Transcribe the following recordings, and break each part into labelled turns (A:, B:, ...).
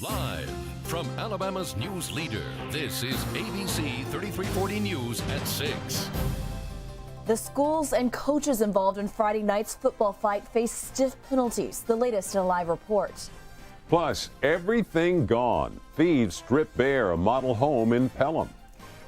A: Live from Alabama's news leader, this is ABC 3340 News at 6.
B: The schools and coaches involved in Friday night's football fight face stiff penalties. The latest in a live report.
C: Plus, everything gone. Thieves strip bare a model home in Pelham.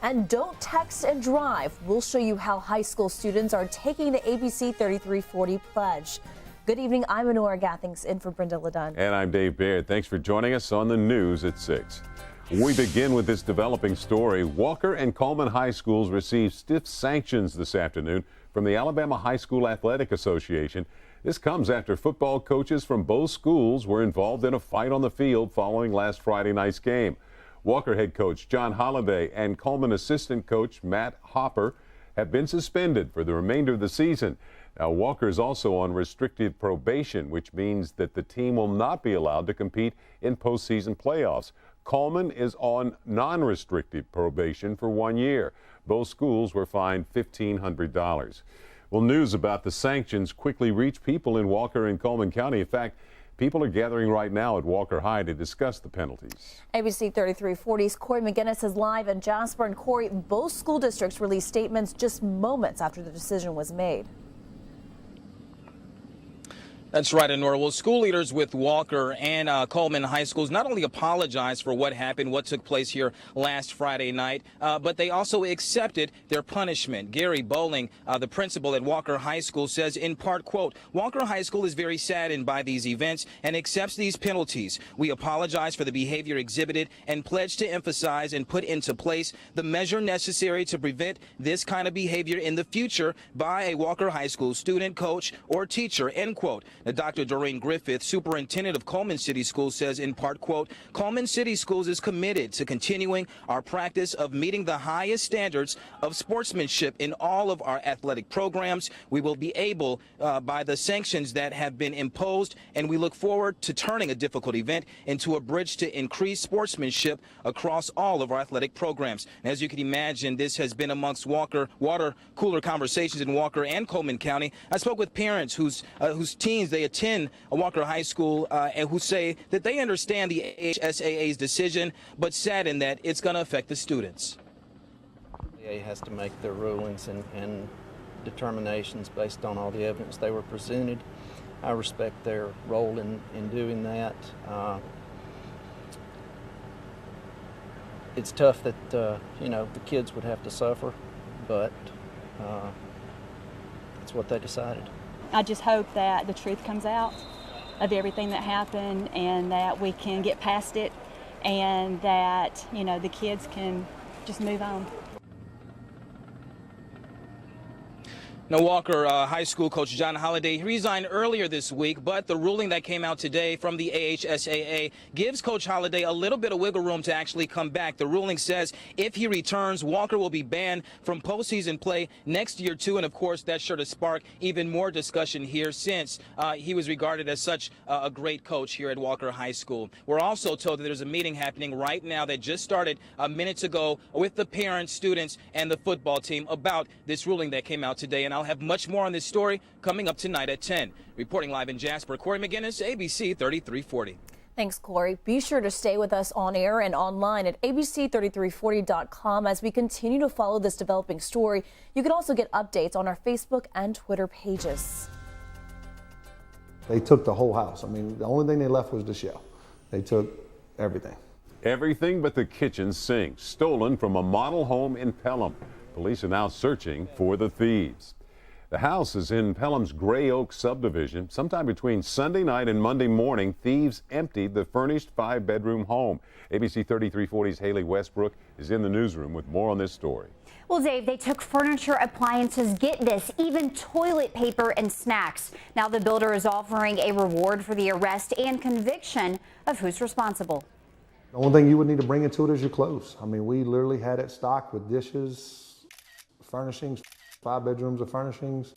B: And don't text and drive. We'll show you how high school students are taking the ABC 3340 pledge. Good evening. I'm Honora Gathings in for Brenda Ledun.
C: And I'm Dave Baird. Thanks for joining us on the news at 6. We begin with this developing story. Walker and Coleman High Schools received stiff sanctions this afternoon from the Alabama High School Athletic Association. This comes after football coaches from both schools were involved in a fight on the field following last Friday night's game. Walker head coach John Holliday and Coleman assistant coach Matt Hopper have been suspended for the remainder of the season. Now, Walker is also on restricted probation, which means that the team will not be allowed to compete in postseason playoffs. Coleman is on non-restricted probation for 1 year. Both schools were fined $1,500. Well, news about the sanctions quickly reached people in Walker and Coleman County. In fact, people are gathering right now at Walker High to discuss the penalties.
B: ABC 3340's Corey McGinnis is live in Jasper. And Corey, both school districts released statements just moments after the decision was made.
D: That's right, Honora. Well, school leaders with Walker and Coleman High Schools not only apologized for what happened, what took place here last Friday night, but they also accepted their punishment. Gary Bowling, the principal at Walker High School, says in part, quote, Walker High School is very saddened by these events and accepts these penalties. We apologize for the behavior exhibited and pledge to emphasize and put into place the measure necessary to prevent this kind of behavior in the future by a Walker High School student, coach, or teacher, end quote. Now, Dr. Doreen Griffith, superintendent of Coleman City Schools, says in part, quote, Coleman City Schools is committed to continuing our practice of meeting the highest standards of sportsmanship in all of our athletic programs. We will be able, by the sanctions that have been imposed, and we look forward to turning a difficult event into a bridge to increase sportsmanship across all of our athletic programs. And as you can imagine, this has been amongst water cooler conversations in Walker and Coleman County. I spoke with parents whose teens they attend a Walker High School and who say that they understand the AHSAA's decision, but saddened that it's going to affect the students.
E: The AA has to make their rulings and determinations based on all the evidence they were presented. I respect their role in doing that. It's tough that the kids would have to suffer, but that's what they decided.
F: I just hope that the truth comes out of everything that happened and that we can get past it and that, the kids can just move on.
D: Now, Walker High School coach John Holliday, he resigned earlier this week, but the ruling that came out today from the AHSAA gives Coach Holliday a little bit of wiggle room to actually come back. The ruling says if he returns, Walker will be banned from postseason play next year, too. And, of course, that's sure to spark even more discussion here since he was regarded as such a great coach here at Walker High School. We're also told that there's a meeting happening right now that just started minutes ago with the parents, students, and the football team about this ruling that came out today. And I'll have much more on this story coming up tonight at 10. Reporting live in Jasper, Corey McGinnis, ABC 3340.
B: Thanks, Corey. Be sure to stay with us on air and online at abc3340.com as we continue to follow this developing story. You can also get updates on our Facebook and Twitter pages.
G: They took the whole house. I mean, the only thing they left was the shell. They took everything.
C: Everything but the kitchen sink, stolen from a model home in Pelham. Police are now searching for the thieves. The house is in Pelham's Gray Oak subdivision. Sometime between Sunday night and Monday morning, thieves emptied the furnished 5-bedroom home. ABC 3340's Haley Westbrook is in the newsroom with more on this story.
H: Well, Dave, they took furniture, appliances, get this, even toilet paper and snacks. Now the builder is offering a reward for the arrest and conviction of who's responsible.
G: The only thing you would need to bring into it is your clothes. I mean, we literally had it stocked with dishes, furnishings, 5 bedrooms of furnishings,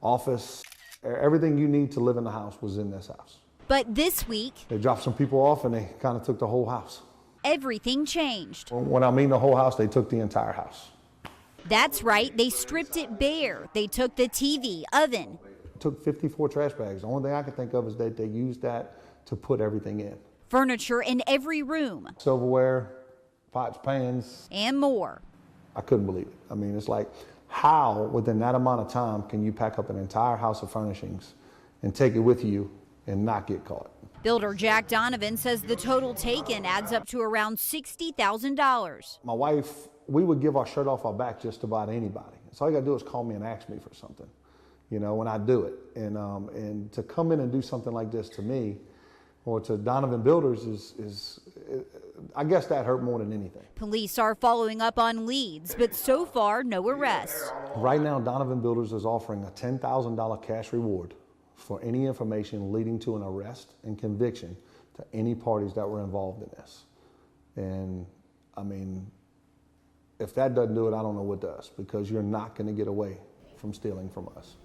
G: office, everything you need to live in the house was in this house.
I: But this week,
G: they dropped some people off and they kind of took the whole house.
I: Everything changed.
G: When I mean the whole house, they took the entire house.
I: That's right, they stripped it bare. They took the TV, oven.
G: Took 54 trash bags. The only thing I can think of is that they used that to put everything in.
I: Furniture in every room.
G: Silverware, pots, pans.
I: And more.
G: I couldn't believe it. I mean, it's like, how within that amount of time can you pack up an entire house of furnishings and take it with you and not get caught?
I: Builder Jack Donovan says the total taken adds up to around $60,000.
G: My wife, we would give our shirt off our back just about anybody. So all you gotta do is call me and ask me for something, you know, when I do it. And to come in and do something like this to me or to Donovan Builders is I guess that hurt more than anything.
I: Police are following up on leads, but so far, no arrests.
G: Right now, Donovan Builders is offering a $10,000 cash reward for any information leading to an arrest and conviction to any parties that were involved in this. And I mean, if that doesn't do it, I don't know what does, because you're not going to get away from stealing from us.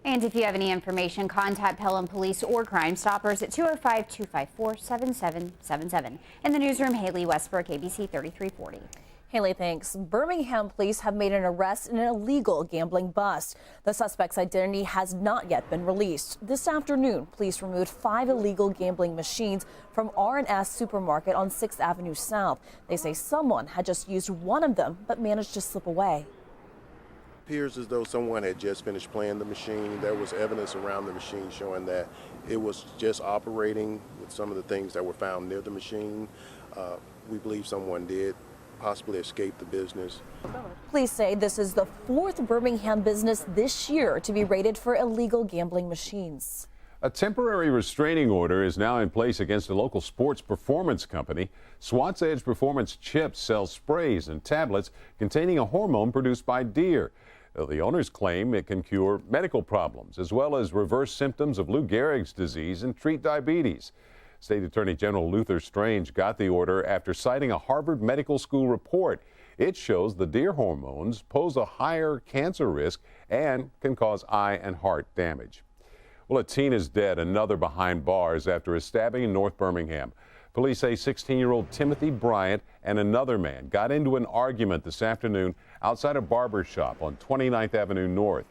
H: And if you have any information, contact Pelham Police or Crime Stoppers at 205-254-7777. In the newsroom, Haley Westbrook, ABC 3340.
B: Haley, thanks. Birmingham police have made an arrest in an illegal gambling bust. The suspect's identity has not yet been released. This afternoon, police removed 5 illegal gambling machines from R&S Supermarket on 6th Avenue South. They say someone had just used one of them but managed to slip away.
J: Appears as though someone had just finished playing the machine. There was evidence around the machine showing that it was just operating with some of the things that were found near the machine. We believe someone did possibly escape the business.
B: Police say this is the 4th Birmingham business this year to be raided for illegal gambling machines.
C: A temporary restraining order is now in place against a local sports performance company. Swat's Edge Performance Chips sells sprays and tablets containing a hormone produced by deer. The owners claim it can cure medical problems as well as reverse symptoms of Lou Gehrig's disease and treat diabetes. State Attorney General Luther Strange got the order after citing a Harvard Medical School report. It shows the deer hormones pose a higher cancer risk and can cause eye and heart damage. Well, a teen is dead, another behind bars after a stabbing in North Birmingham. Police say 16-year-old Timothy Bryant and another man got into an argument this afternoon outside a barber shop on 29th Avenue North.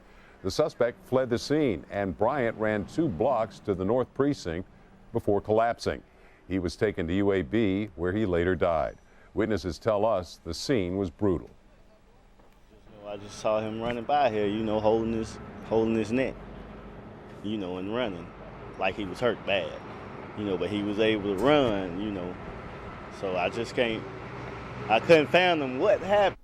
C: The suspect fled the scene, and Bryant ran 2 blocks to the North Precinct before collapsing. He was taken to UAB, where he later died. Witnesses tell us the scene was brutal.
K: I just saw him running by here, holding his neck, and running like he was hurt bad. But he was able to run, so I couldn't fathom what happened.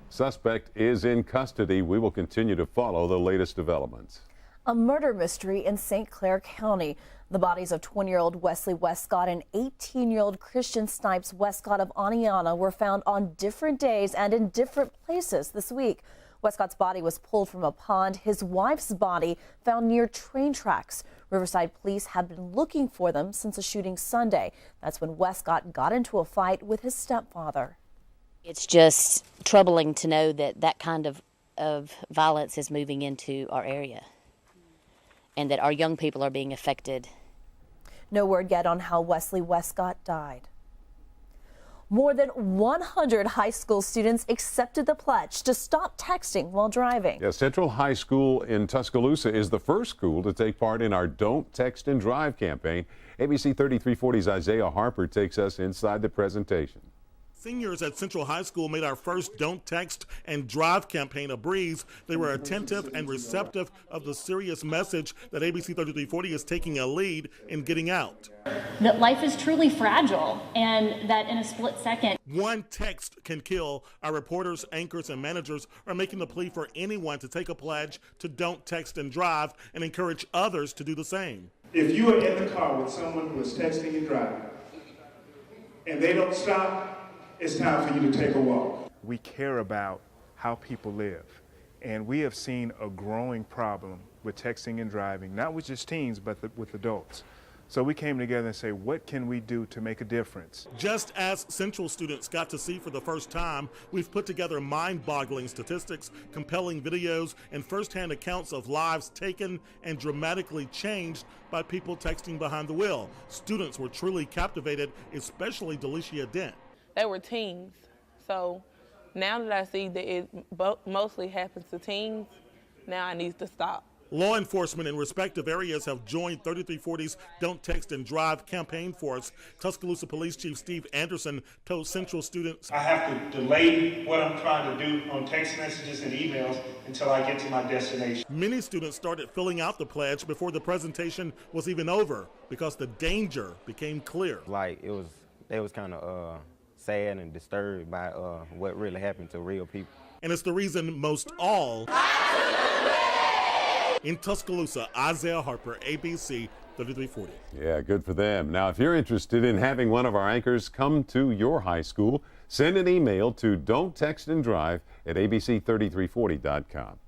C: Suspect is in custody. We will continue to follow the latest developments.
B: A murder mystery in St. Clair County. The bodies of 20-year-old Wesley Westcott and 18-year-old Christian Snipes Westcott of Aniana were found on different days and in different places this week. Westcott's body was pulled from a pond. His wife's body found near train tracks. Riverside police have been looking for them since the shooting Sunday. That's when Westcott got into a fight with his stepfather.
L: It's just troubling to know that kind of violence is moving into our area and that our young people are being affected.
B: No word yet on how Wesley Westcott died. More than 100 high school students accepted the pledge to stop texting while driving.
C: Yeah, Central High School in Tuscaloosa is the first school to take part in our Don't Text and Drive campaign. ABC 3340's Isaiah Harper takes us inside the presentation.
M: Seniors at Central High School made our first Don't Text and Drive campaign a breeze. They were attentive and receptive of the serious message that ABC 3340 is taking a lead in getting out.
N: That life is truly fragile and that in a split second.
M: One text can kill. Our reporters, anchors, and managers are making the plea for anyone to take a pledge to Don't Text and Drive and encourage others to do the same.
O: If you are in the car with someone who is texting and driving and they don't stop, it's time for you to take a walk.
P: We care about how people live, and we have seen a growing problem with texting and driving, not with just teens, but with adults. So we came together and say, what can we do to make a difference?
M: Just as Central students got to see for the first time, we've put together mind-boggling statistics, compelling videos, and firsthand accounts of lives taken and dramatically changed by people texting behind the wheel. Students were truly captivated, especially Delicia Dent.
Q: They were teens, so now that I see that it mostly happens to teens, now I need to stop.
M: Law enforcement in respective areas have joined 3340's Don't Text and Drive campaign force. Tuscaloosa Police Chief Steve Anderson told Central students,
O: I have to delay what I'm trying to do on text messages and emails until I get to my destination.
M: Many students started filling out the pledge before the presentation was even over because the danger became clear.
R: Like they was kind of sad and disturbed by what really happened to real people.
M: And it's the reason most all. In Tuscaloosa, Isaiah Harper, ABC 3340.
C: Yeah, good for them. Now, if you're interested in having one of our anchors come to your high school, send an email to don'ttextanddrive@abc3340.com.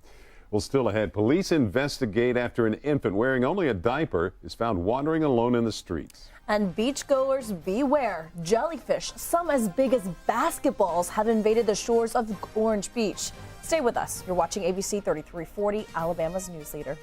C: Well, still ahead, police investigate after an infant wearing only a diaper is found wandering alone in the streets.
B: And beachgoers beware. Jellyfish, some as big as basketballs, have invaded the shores of Orange Beach. Stay with us. You're watching ABC 3340, Alabama's news leader.